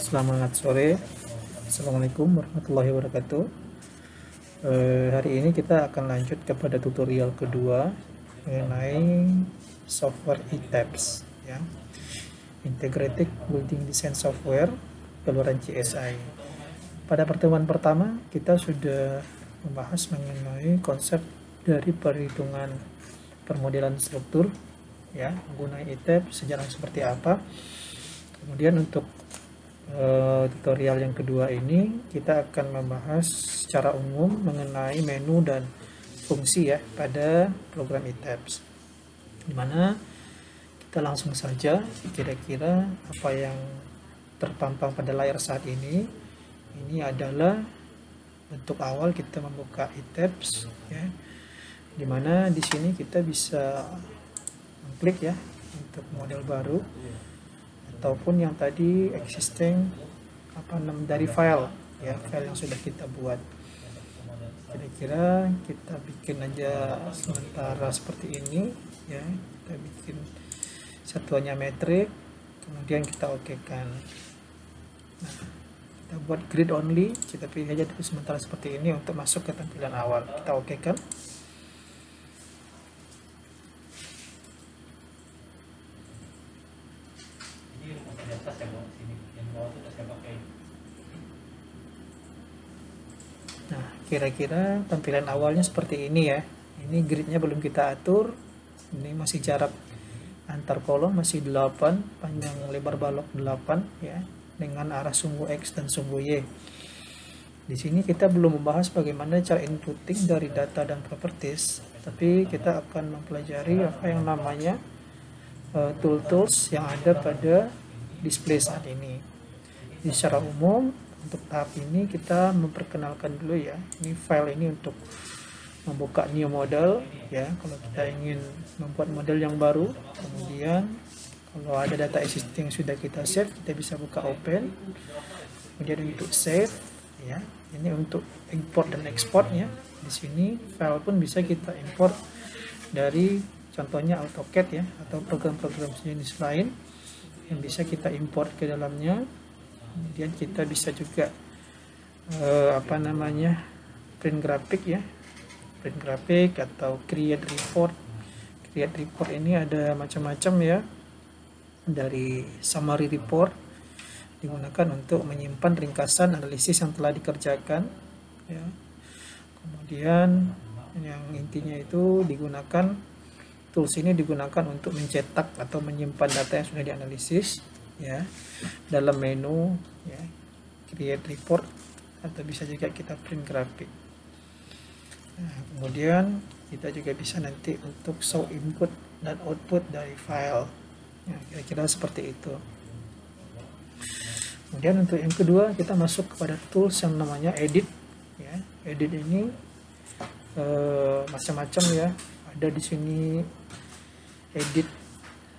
Selamat sore. Assalamualaikum warahmatullahi wabarakatuh. Hari ini kita akan lanjut kepada tutorial kedua mengenai software eTapes, ya. Integrated Building Design Software keluaran CSI. Pada pertemuan pertama kita sudah membahas mengenai konsep dari perhitungan permodelan struktur, ya, menggunakan eTapes, sejarah seperti apa. Kemudian untuk tutorial yang kedua ini kita akan membahas secara umum mengenai menu dan fungsi, ya, pada program eTapes, dimana kita langsung saja kira-kira apa yang terpampang pada layar saat ini adalah bentuk awal kita membuka eTapes, ya, dimana di sini kita bisa mengklik, ya, untuk model baru ataupun yang tadi existing dari file, ya, file yang sudah kita buat. Kira-kira kita bikin aja sementara seperti ini, ya, kita bikin satuannya metrik, kemudian kita okekan. Nah, kita buat grid only, kita pilih aja dulu sementara seperti ini untuk masuk ke tampilan awal, kita okekan. Nah, kira-kira tampilan awalnya seperti ini, ya. Ini gridnya belum kita atur. Ini masih jarak antar kolom masih 8, panjang lebar balok 8, ya, dengan arah sumbu X dan sumbu Y. Di sini kita belum membahas bagaimana cara inputting dari data dan properties, tapi kita akan mempelajari apa yang namanya tools yang ada pada display saat ini. Di secara umum untuk tahap ini kita memperkenalkan dulu, ya, ini file ini untuk membuka new model, ya, kalau kita ingin membuat model yang baru. Kemudian kalau ada data existing yang sudah kita save, kita bisa buka open. Kemudian untuk save, ya, ini untuk import dan exportnya. Di sini file pun bisa kita import dari contohnya AutoCAD, ya, atau program-program sejenis lain yang bisa kita import ke dalamnya. Kemudian kita bisa juga print grafik, ya, print grafik atau create report. Create report ini ada macam-macam, ya, dari summary report digunakan untuk menyimpan ringkasan analisis yang telah dikerjakan, ya. Kemudian yang intinya itu digunakan tools ini digunakan untuk mencetak atau menyimpan data yang sudah dianalisis, ya, dalam menu, ya, create report, atau bisa juga kita print grafik. Nah, kemudian kita juga bisa nanti untuk show input dan output dari file, ya, kira-kira seperti itu. Kemudian untuk yang kedua kita masuk kepada tools yang namanya edit, ya. Edit ini macam-macam, ya, ada di sini edit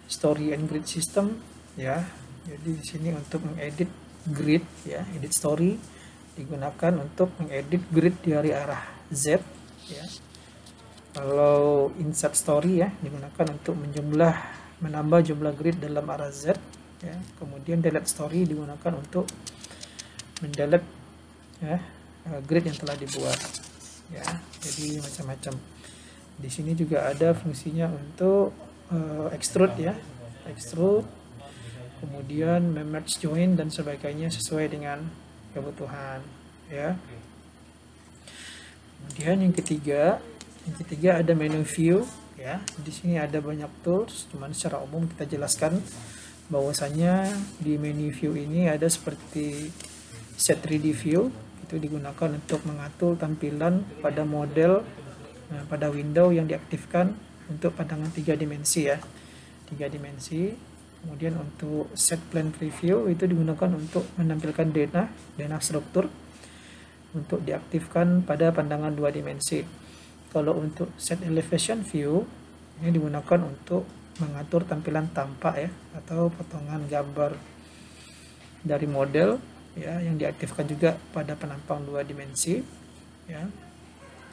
story and grid system, ya. Jadi di sini untuk mengedit grid, ya, edit story digunakan untuk mengedit grid dari arah Z, ya. Kalau insert story, ya, digunakan untuk menambah jumlah grid dalam arah Z, ya. Kemudian delete story digunakan untuk mendelete, ya, grid yang telah dibuat, ya. Jadi macam-macam. Di sini juga ada fungsinya untuk extrude, ya, extrude, kemudian merge join dan sebagainya sesuai dengan kebutuhan, ya. Kemudian yang ketiga ada menu view, ya. Di sini ada banyak tools, cuman secara umum kita jelaskan bahwasanya di menu view ini ada seperti set 3D view, itu digunakan untuk mengatur tampilan pada model, pada window yang diaktifkan untuk pandangan 3 dimensi, ya, 3 dimensi. Kemudian untuk set plan preview itu digunakan untuk menampilkan data struktur untuk diaktifkan pada pandangan 2 dimensi. Kalau untuk set elevation view ini digunakan untuk mengatur tampilan tampak, ya, atau potongan gambar dari model, ya, yang diaktifkan juga pada penampang 2 dimensi, ya.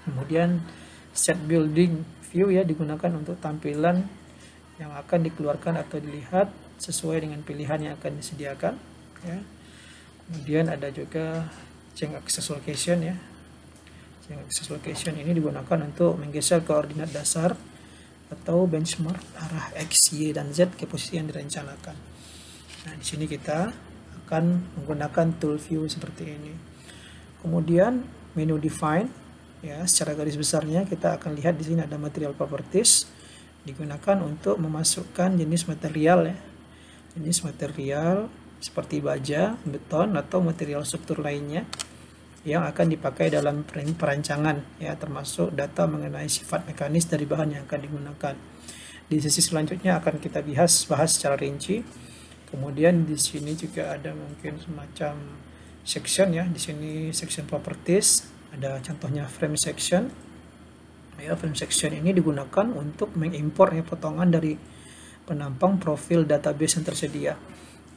Kemudian set building view, ya, digunakan untuk tampilan yang akan dikeluarkan atau dilihat sesuai dengan pilihan yang akan disediakan, ya. Kemudian ada juga change axis location ya. Change axis location ini digunakan untuk menggeser koordinat dasar atau benchmark arah X, Y, dan Z ke posisi yang direncanakan. Nah, di sini kita akan menggunakan tool view seperti ini. Kemudian menu define ya, secara garis besarnya kita akan lihat di sini ada material properties, digunakan untuk memasukkan jenis material ya. Jenis material seperti baja, beton, atau material struktur lainnya yang akan dipakai dalam perancangan ya, termasuk data mengenai sifat mekanis dari bahan yang akan digunakan. Di sesi selanjutnya akan kita bahas secara rinci. Kemudian di sini juga ada mungkin semacam section ya. Di sini section properties, ada contohnya frame section. Ya, frame section ini digunakan untuk mengimpor ya, potongan dari penampang profil database yang tersedia.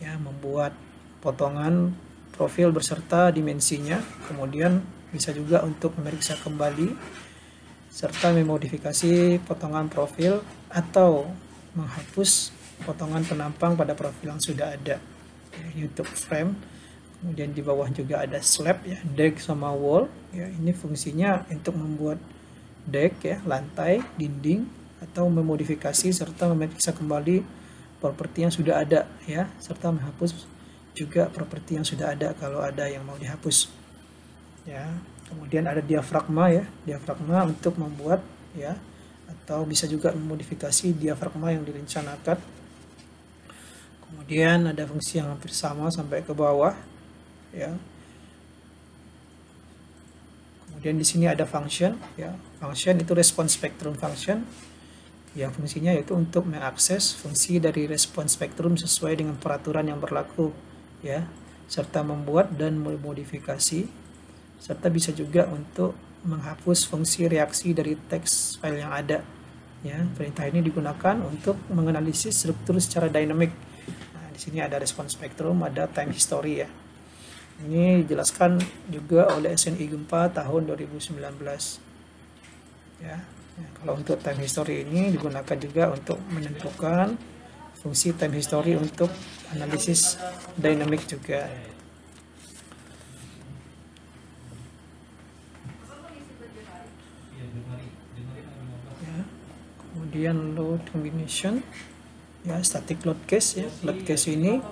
Ya, membuat potongan profil beserta dimensinya, kemudian bisa juga untuk memeriksa kembali serta memodifikasi potongan profil atau menghapus potongan penampang pada profil yang sudah ada. Ini untuk frame. Kemudian di bawah juga ada slab ya, deck sama wall ya. Ini fungsinya untuk membuat deck ya, lantai, dinding, atau memodifikasi serta memeriksa kembali properti yang sudah ada ya, serta menghapus juga properti yang sudah ada kalau ada yang mau dihapus ya. Kemudian ada diafragma ya, diafragma untuk membuat ya, atau bisa juga memodifikasi diafragma yang direncanakan. Kemudian ada fungsi yang hampir sama sampai ke bawah ya. Kemudian di sini ada function ya, function itu response spectrum function yang fungsinya yaitu untuk mengakses fungsi dari response spectrum sesuai dengan peraturan yang berlaku ya, serta membuat dan memodifikasi, serta bisa juga untuk menghapus fungsi reaksi dari teks file yang ada ya. Perintah ini digunakan untuk menganalisis struktur secara dynamic. Nah, di sini ada response spectrum, ada time history ya. Ini dijelaskan juga oleh SNI Gempa tahun 2019 ya. Nah, kalau untuk time history ini digunakan juga untuk menentukan fungsi time history untuk analisis dynamic juga. Ya, kemudian load combination ya, static load case ya. Load case ini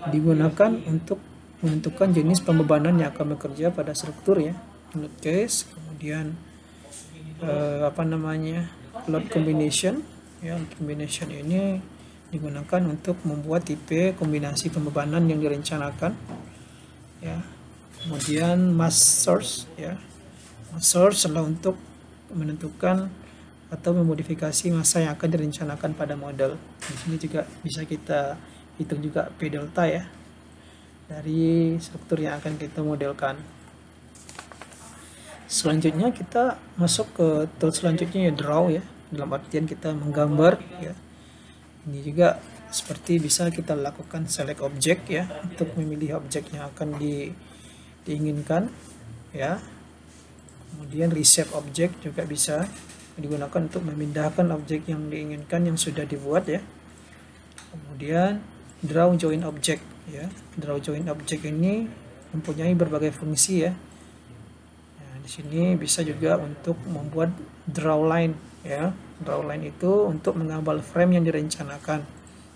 digunakan untuk menentukan jenis pembebanan yang akan bekerja pada struktur ya. Load case, kemudian load combination ya. Load combination ini digunakan untuk membuat tipe kombinasi pembebanan yang direncanakan ya. Kemudian mass source ya, mass source adalah untuk menentukan atau memodifikasi massa yang akan direncanakan pada model. Di sini juga bisa kita hitung juga P delta ya, dari struktur yang akan kita modelkan. Selanjutnya kita masuk ke tool selanjutnya ya, draw ya, dalam artian kita menggambar ya. Ini juga seperti bisa kita lakukan select object ya, untuk memilih objek yang akan diinginkan ya. Kemudian reshape object juga bisa digunakan untuk memindahkan objek yang diinginkan yang sudah dibuat ya. Kemudian draw join object ya. Draw join object ini mempunyai berbagai fungsi ya. Nah, di sini bisa juga untuk membuat draw line ya. Draw line itu untuk mengambil frame yang direncanakan.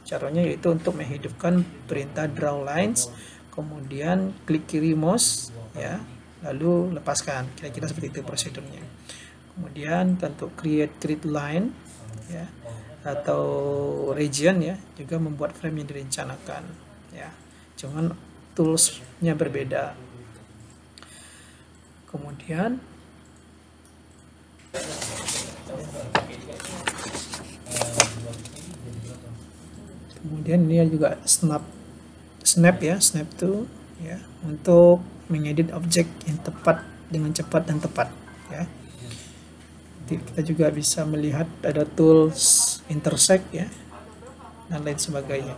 Caranya yaitu untuk menghidupkan perintah draw lines, kemudian klik kiri mouse ya, lalu lepaskan. Kira-kira seperti itu prosedurnya. Kemudian untuk create grid line ya, atau region ya, juga membuat frame yang direncanakan ya. Cuman toolsnya berbeda. Kemudian ini juga snap ya, snap to ya, untuk mengedit objek yang tepat dengan cepat dan tepat ya. Kita juga bisa melihat ada tools intersect ya, dan lain sebagainya.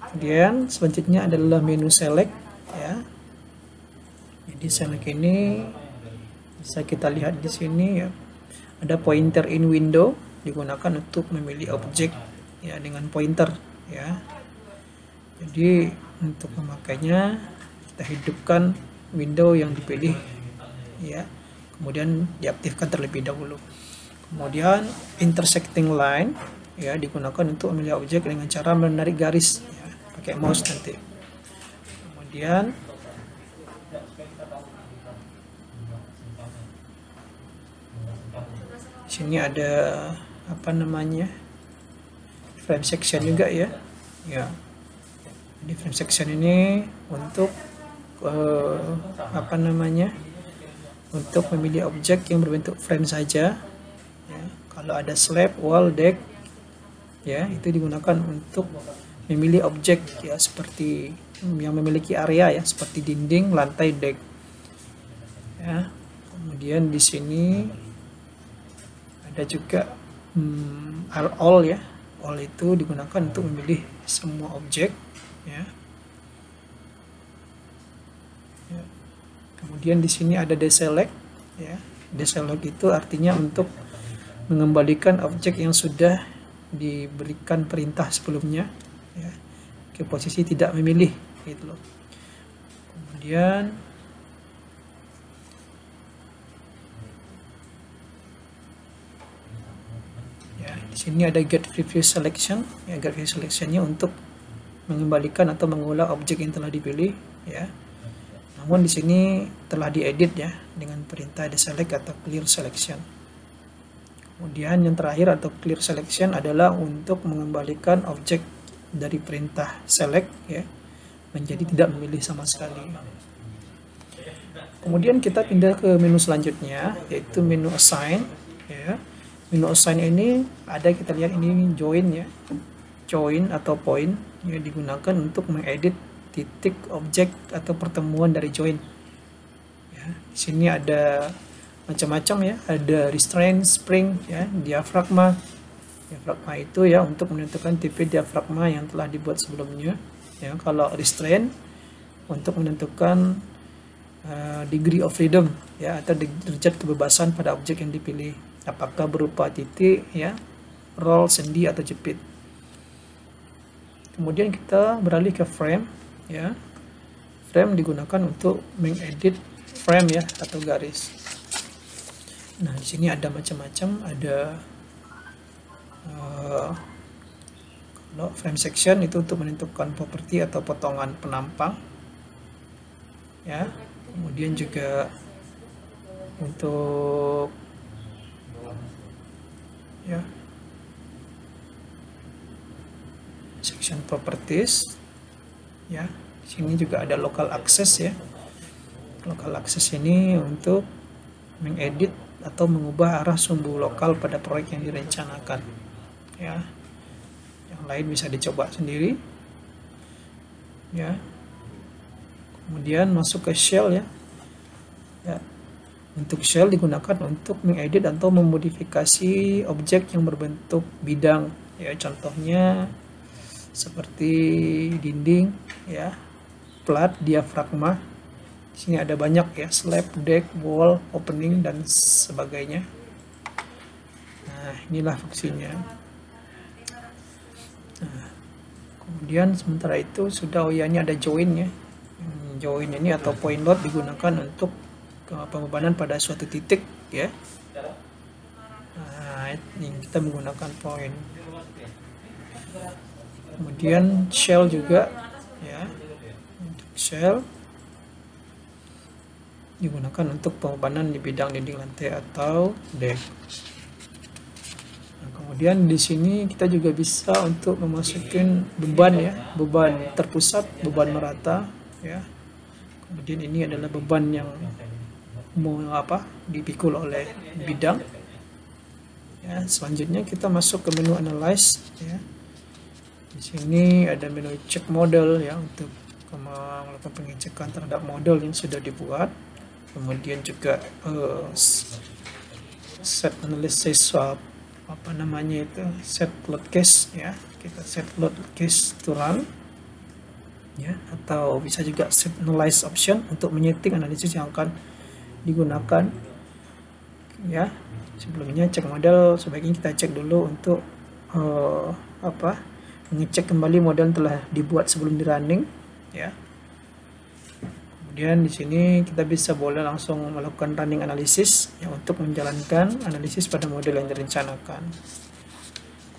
Kemudian selanjutnya adalah menu select ya. Jadi select ini bisa kita lihat di sini ya, ada pointer in window, digunakan untuk memilih objek ya dengan pointer ya. Jadi untuk memakainya kita hidupkan window yang dipilih ya, kemudian diaktifkan terlebih dahulu. Kemudian intersecting line ya digunakan untuk memilih objek dengan cara menarik garis ya, pakai mouse nanti. Kemudian sini ada apa namanya, frame section juga ya. Ya, di frame section ini untuk apa namanya, untuk memilih objek yang berbentuk frame saja. Ya, kalau ada slab, wall, deck, ya itu digunakan untuk memilih objek ya seperti yang memiliki area ya seperti dinding, lantai, deck. Ya, kemudian di sini ada juga all ya. All itu digunakan untuk memilih semua objek ya. Ya. Kemudian di sini ada deselect ya. Deselect itu artinya untuk mengembalikan objek yang sudah diberikan perintah sebelumnya ya, ke posisi tidak memilih gitu loh. Kemudian di sini ada get preview selection ya, get preview selectionnya untuk mengembalikan atau mengulang objek yang telah dipilih ya. Namun di sini telah diedit ya dengan perintah deselect atau clear selection. Kemudian yang terakhir atau clear selection adalah untuk mengembalikan objek dari perintah select ya menjadi tidak memilih sama sekali. Kemudian kita pindah ke menu selanjutnya yaitu menu assign ya. Menu assign ini ada, kita lihat ini join ya, join atau point yang digunakan untuk mengedit titik objek atau pertemuan dari join. Ya, di sini ada macam-macam ya, ada restraint, spring ya, diafragma. Diafragma itu ya untuk menentukan tipe diafragma yang telah dibuat sebelumnya. Ya, kalau restraint untuk menentukan degree of freedom ya atau derajat kebebasan pada objek yang dipilih. Apakah berupa titik ya, roll, sendi atau jepit. Kemudian kita beralih ke frame ya. Frame digunakan untuk mengedit frame ya atau garis. Nah, di sini ada macam-macam, ada kalau frame section itu untuk menentukan properti atau potongan penampang ya. Kemudian juga untuk ya section properties ya. Di sini juga ada local access ya. Local access ini untuk mengedit atau mengubah arah sumbu lokal pada proyek yang direncanakan ya. Yang lain bisa dicoba sendiri ya. Kemudian masuk ke shell ya. Ya, untuk shell digunakan untuk mengedit atau memodifikasi objek yang berbentuk bidang ya, contohnya seperti dinding ya, plat, diafragma. Di sini ada banyak ya, slab, deck, wall, opening dan sebagainya. Nah, inilah fungsinya. Nah, kemudian sementara itu sudah, oh ya, ini ada join ya. Join ini atau point load digunakan untuk pembebanan pada suatu titik ya. Nah, ini kita menggunakan point. Kemudian shell juga ya. Untuk shell digunakan untuk pembebanan di bidang dinding, lantai atau deck. Nah, kemudian di sini kita juga bisa untuk memasukkan beban ya, beban terpusat, beban merata ya. Kemudian ini adalah beban yang mau dipikul oleh bidang ya. Selanjutnya kita masuk ke menu analyze ya. Di sini ada menu check model ya untuk melakukan pengecekan terhadap model yang sudah dibuat. Kemudian juga set analysis set load case ya. Kita set load case to run ya, atau bisa juga set analyze option untuk menyeting analisis yang akan digunakan ya. Sebelumnya cek model sebaiknya kita cek dulu untuk mengecek kembali model telah dibuat sebelum di running ya. Kemudian di sini kita bisa boleh langsung melakukan running analysis ya, untuk menjalankan analisis pada model yang direncanakan.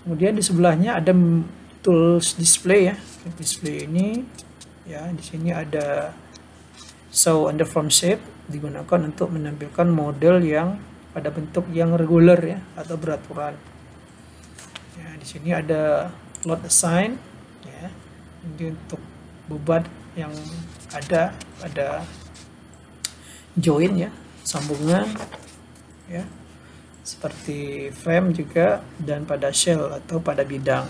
Kemudian di sebelahnya ada tools display ya. Display ini ya, di sini ada show under form shape, digunakan untuk menampilkan model yang pada bentuk yang reguler ya atau beraturan. Ya, di sini ada load assign ya. Ini untuk beban yang ada pada join ya, sambungan ya, seperti frame juga, dan pada shell atau pada bidang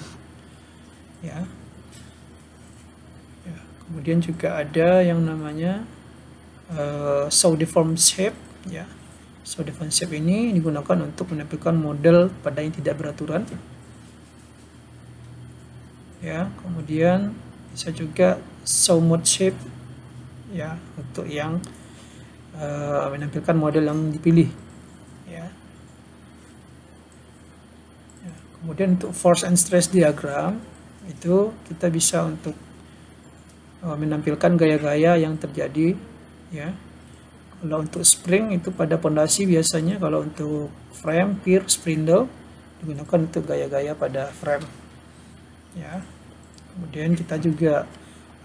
ya. Kemudian juga ada yang namanya show deform shape ya. Show deform shape ini digunakan untuk menampilkan model pada yang tidak beraturan ya. Kemudian bisa juga show mode shape ya, untuk yang menampilkan model yang dipilih ya. Kemudian untuk force and stress diagram itu kita bisa untuk menampilkan gaya-gaya yang terjadi ya. Kalau untuk spring itu pada pondasi biasanya, kalau untuk frame, pier, spindle digunakan untuk gaya-gaya pada frame ya. Kemudian kita juga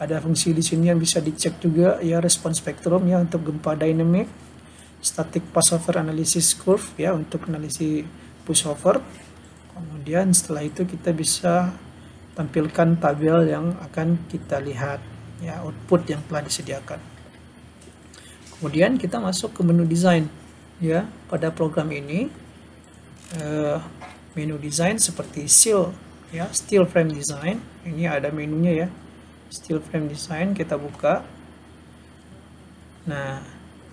ada fungsi di sini yang bisa dicek juga ya, response spectrum ya, untuk gempa dynamic, static pushover analysis curve ya, untuk analisis pushover. Kemudian setelah itu kita bisa tampilkan tabel yang akan kita lihat ya, output yang telah disediakan. Kemudian kita masuk ke menu desain ya. Pada program ini menu desain seperti seal ya, steel frame design, ini ada menunya ya. Steel frame design kita buka. Nah,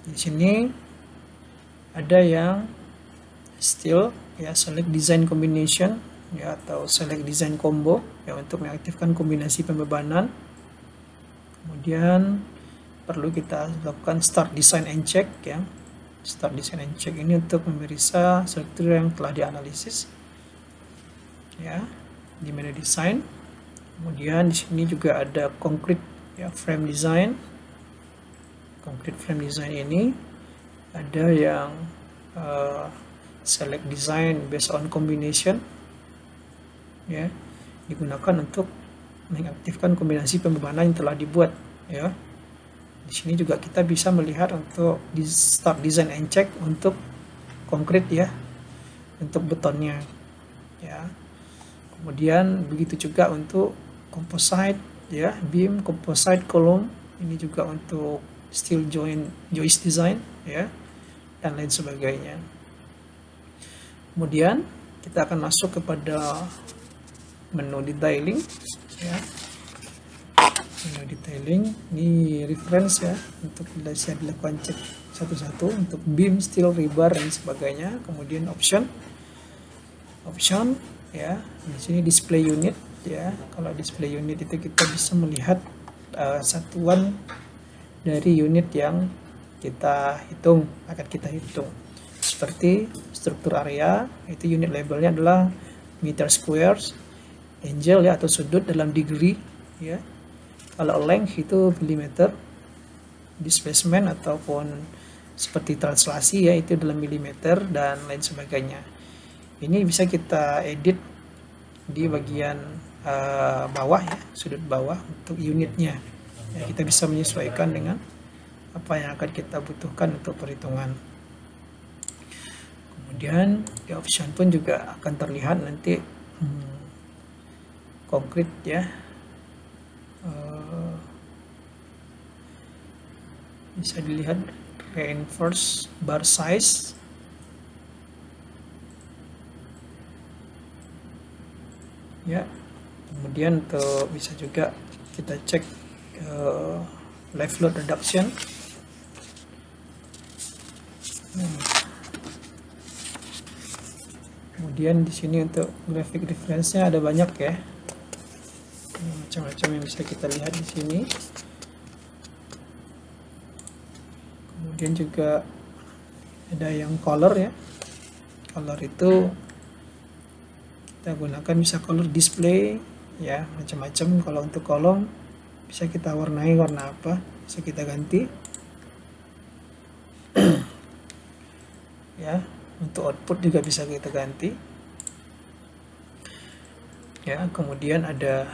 di sini ada yang steel ya, select design combination ya, atau select design combo ya, untuk mengaktifkan kombinasi pembebanan. Kemudian perlu kita lakukan start design and check ya. Start design and check ini untuk memeriksa struktur yang telah dianalisis ya di menu design. Kemudian di sini juga ada concrete ya, frame design. Concrete frame design ini ada yang select design based on combination ya, digunakan untuk mengaktifkan kombinasi pembebanan yang telah dibuat ya. Di sini juga kita bisa melihat untuk di start design and check untuk konkret ya, untuk betonnya ya. Kemudian begitu juga untuk composite ya, beam, composite column, ini juga untuk steel joist design ya, dan lain sebagainya. Kemudian kita akan masuk kepada menu detailing ya. Menu detailing ini reference ya, untuk bisa dilakukan cek satu-satu untuk beam, steel, rebar, dan sebagainya. Kemudian option ya, di sini display unit ya. Kalau display unit itu kita bisa melihat satuan dari unit yang akan kita hitung, seperti struktur area, itu unit labelnya adalah meter squares, angle ya, atau sudut dalam degree ya. Kalau length itu milimeter, displacement ataupun seperti translasi ya, itu dalam milimeter, dan lain sebagainya. Ini bisa kita edit di bagian bawah ya, sudut bawah untuk unitnya ya. Kita bisa menyesuaikan dengan apa yang akan kita butuhkan untuk perhitungan. Kemudian di option pun juga akan terlihat nanti konkret ya, bisa dilihat reinforce bar size ya. Kemudian bisa juga kita cek live load reduction. Kemudian di sini untuk grafik reference-nya ada banyak ya, macam-macam yang bisa kita lihat di sini. Kemudian juga ada yang color ya. Color itu kita gunakan, bisa color display ya, macam-macam. Kalau untuk kolom bisa kita warnai warna apa, bisa kita ganti ya. Untuk output juga bisa kita ganti, ya. Kemudian ada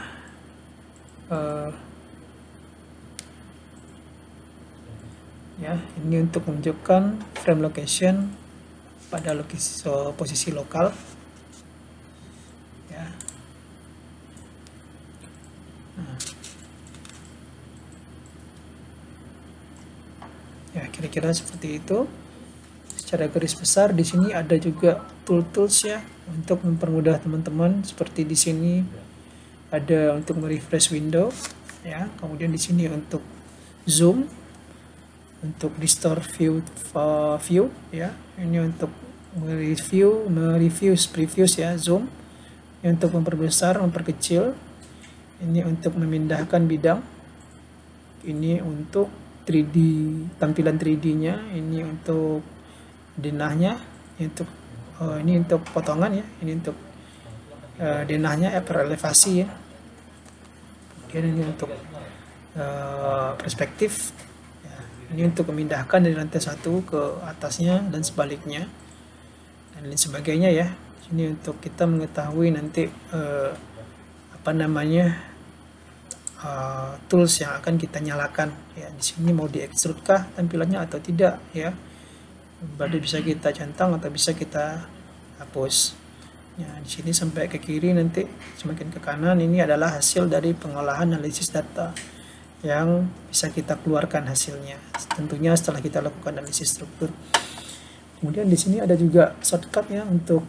ya, ini untuk menunjukkan frame location pada posisi lokal, ya. Ya, kira-kira seperti itu. Secara garis besar di sini ada juga tools ya untuk mempermudah teman-teman. Seperti di sini ada untuk merefresh window, ya. Kemudian di sini untuk zoom, untuk restore view, ya. Ini untuk mereview previews ya, zoom. Ini untuk memperbesar, memperkecil. Ini untuk memindahkan bidang. Ini untuk 3D, tampilan 3D-nya. Ini untuk denahnya. Ini untuk potongan ya. Ini untuk denahnya per elevasi ya. Kemudian ini untuk perspektif. Ya, ini untuk memindahkan dari lantai 1 ke atasnya dan sebaliknya dan lain sebagainya ya. Ini untuk kita mengetahui nanti tools yang akan kita nyalakan ya. Di sini mau di-extrude kah tampilannya atau tidak ya. Berarti bisa kita centang atau bisa kita hapus. Ya, di sini sampai ke kiri, nanti semakin ke kanan ini adalah hasil dari pengolahan analisis data yang bisa kita keluarkan hasilnya. Tentunya setelah kita lakukan analisis struktur. Kemudian di sini ada juga shortcut ya untuk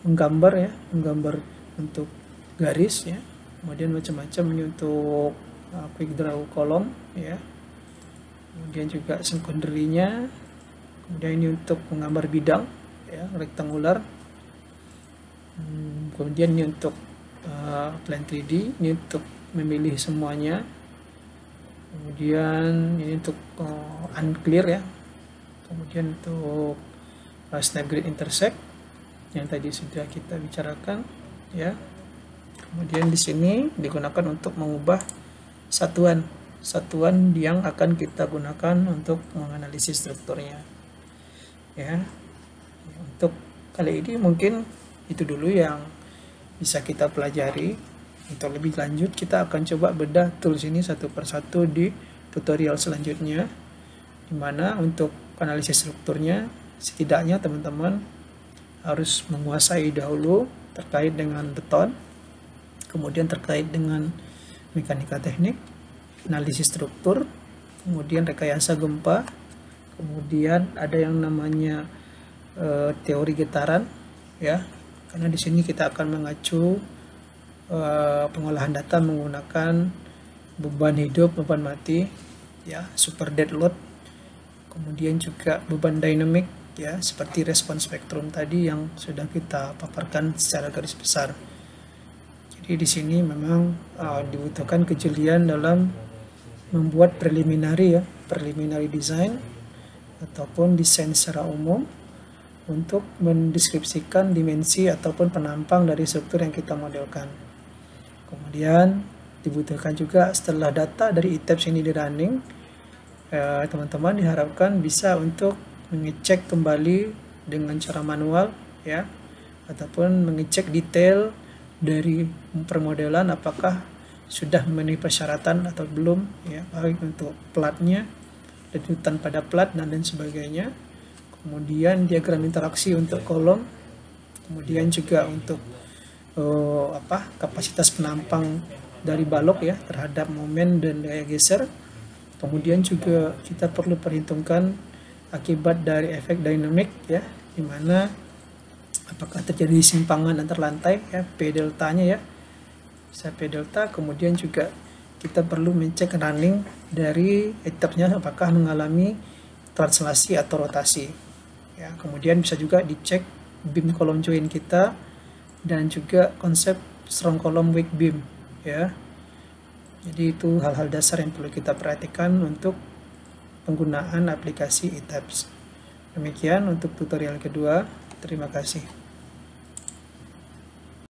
menggambar ya, menggambar untuk garis ya. Kemudian macam-macam ini untuk quick draw kolom ya. Kemudian juga secondary-nya. Kemudian ini untuk menggambar bidang ya, rektangular. Kemudian ini untuk plan 3D, ini untuk memilih semuanya. Kemudian ini untuk unclear ya. Kemudian untuk snap grid intersect yang tadi sudah kita bicarakan ya. Kemudian di sini digunakan untuk mengubah satuan yang akan kita gunakan untuk menganalisis strukturnya ya. Untuk kali ini mungkin itu dulu yang bisa kita pelajari. Untuk lebih lanjut kita akan coba bedah tools ini satu persatu di tutorial selanjutnya, dimana untuk analisis strukturnya setidaknya teman-teman harus menguasai dahulu terkait dengan beton, kemudian terkait dengan mekanika teknik, analisis struktur, kemudian rekayasa gempa, kemudian ada yang namanya teori getaran ya, karena di sini kita akan mengacu pengolahan data menggunakan beban hidup, beban mati ya, super dead load, kemudian juga beban dynamic ya, seperti respon spektrum tadi yang sudah kita paparkan secara garis besar. Jadi di sini memang dibutuhkan kejelian dalam membuat preliminary design ataupun desain secara umum untuk mendeskripsikan dimensi ataupun penampang dari struktur yang kita modelkan. Kemudian dibutuhkan juga setelah data dari ITAPS ini di running, teman-teman diharapkan bisa untuk mengecek kembali dengan cara manual ya, ataupun mengecek detail dari permodelan apakah sudah memenuhi persyaratan atau belum ya, baik untuk platnya, denyutan pada plat dan lain sebagainya. Kemudian diagram interaksi untuk kolom, kemudian juga untuk kapasitas penampang dari balok ya terhadap momen dan daya geser. Kemudian juga kita perlu perhitungkan akibat dari efek dinamik ya, dimana apakah terjadi simpangan antar lantai ya, P deltanya ya, bisa P delta. Kemudian juga kita perlu mencek running dari etapnya apakah mengalami translasi atau rotasi ya. Kemudian bisa juga dicek beam kolom join kita dan juga konsep strong column weak beam ya. Jadi itu hal-hal dasar yang perlu kita perhatikan untuk penggunaan aplikasi ITAPS. Demikian untuk tutorial kedua. Terima kasih.